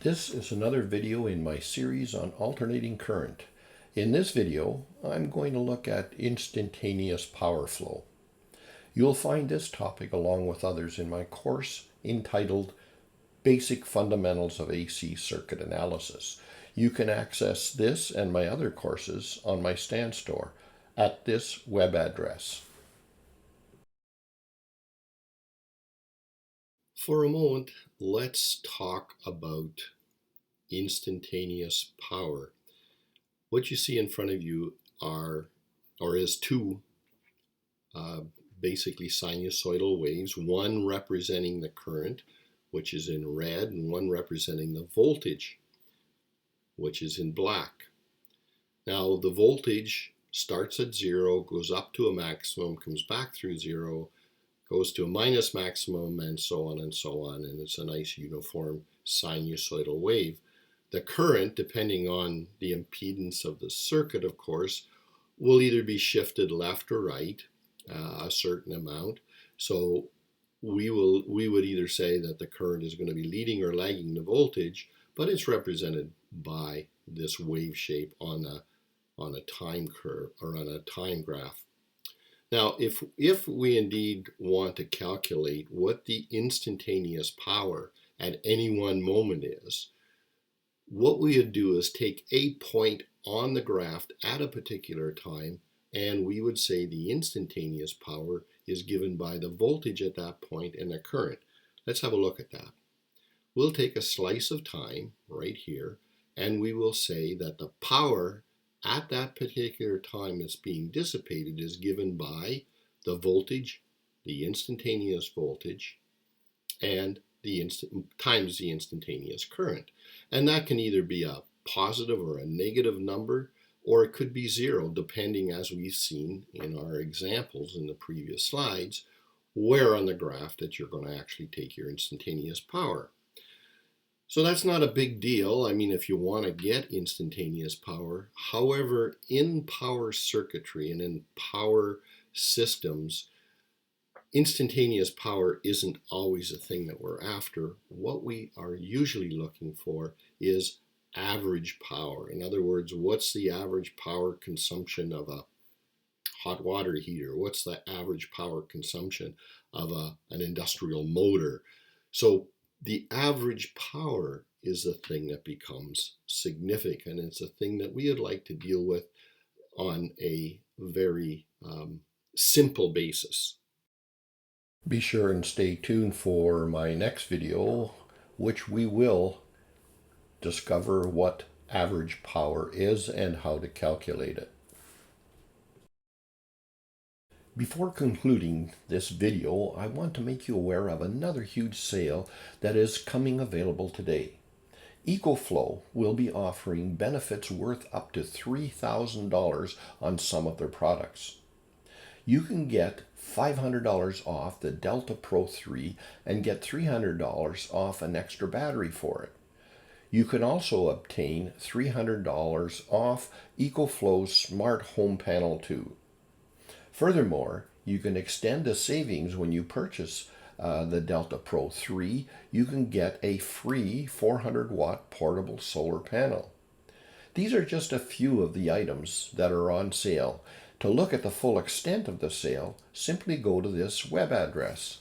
This is another video in my series on alternating current. In this video, I'm going to look at instantaneous power flow. You'll find this topic along with others in my course entitled Basic Fundamentals of AC Circuit Analysis. You can access this and my other courses on my Stan Store at this web address. For a moment, let's talk about instantaneous power. What you see in front of you is two basically sinusoidal waves, one representing the current, which is in red, and one representing the voltage, which is in black. Now the voltage starts at 0, goes up to a maximum, comes back through 0, goes to a minus maximum, and so on and so on, and it's a nice uniform sinusoidal wave. The current, depending on the impedance of the circuit, of course, will either be shifted left or right a certain amount. So we would either say that the current is going to be leading or lagging the voltage, but it's represented by this wave shape on a time curve or on a time graph. Now, if we indeed want to calculate what the instantaneous power at any one moment is, what we would do is take a point on the graph at a particular time, and we would say the instantaneous power is given by the voltage at that point and the current. Let's have a look at that. We'll take a slice of time right here, and we will say that the power at that particular time that's being dissipated is given by the voltage, the instantaneous voltage, and times the instantaneous current. And that can either be a positive or a negative number, or it could be 0, depending, as we've seen in our examples in the previous slides, where on the graph that you're going to actually take your instantaneous power. So that's not a big deal. I mean, if you want to get instantaneous power. However, in power circuitry and in power systems, instantaneous power isn't always a thing that we're after. What we are usually looking for is average power. In other words, what's the average power consumption of a hot water heater? What's the average power consumption of an industrial motor? So the average power is the thing that becomes significant. It's a thing that we would like to deal with on a very simple basis. Be sure and stay tuned for my next video, which we will discover what average power is and how to calculate it. Before concluding this video, I want to make you aware of another huge sale that is coming available today. EcoFlow will be offering benefits worth up to $3,000 on some of their products. You can get $500 off the Delta Pro 3 and get $300 off an extra battery for it. You can also obtain $300 off EcoFlow's Smart Home Panel 2. Furthermore, you can extend the savings when you purchase the Delta Pro 3. You can get a free 400-watt portable solar panel. These are just a few of the items that are on sale. To look at the full extent of the sale, simply go to this web address.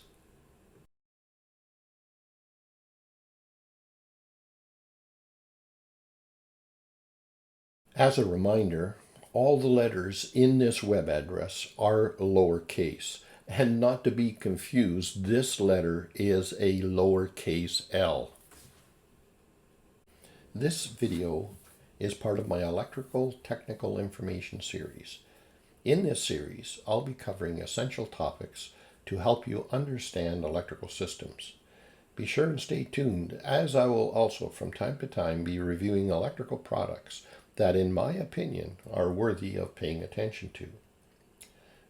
As a reminder, all the letters in this web address are lowercase, and not to be confused, this letter is a lowercase l. This video is part of my Electrical Technical Information series. In this series, I'll be covering essential topics to help you understand electrical systems. Be sure and stay tuned, as I will also from time to time be reviewing electrical products that, in my opinion, are worthy of paying attention to.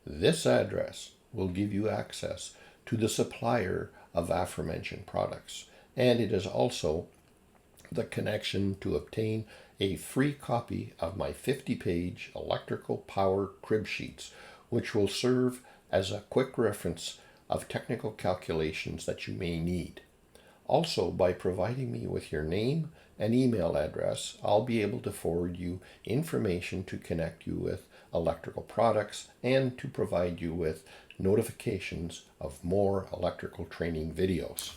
This address will give you access to the supplier of aforementioned products, and it is also the connection to obtain a free copy of my 50-page electrical power crib sheets, which will serve as a quick reference of technical calculations that you may need. Also, by providing me with your name and email address, I'll be able to forward you information to connect you with electrical products and to provide you with notifications of more electrical training videos.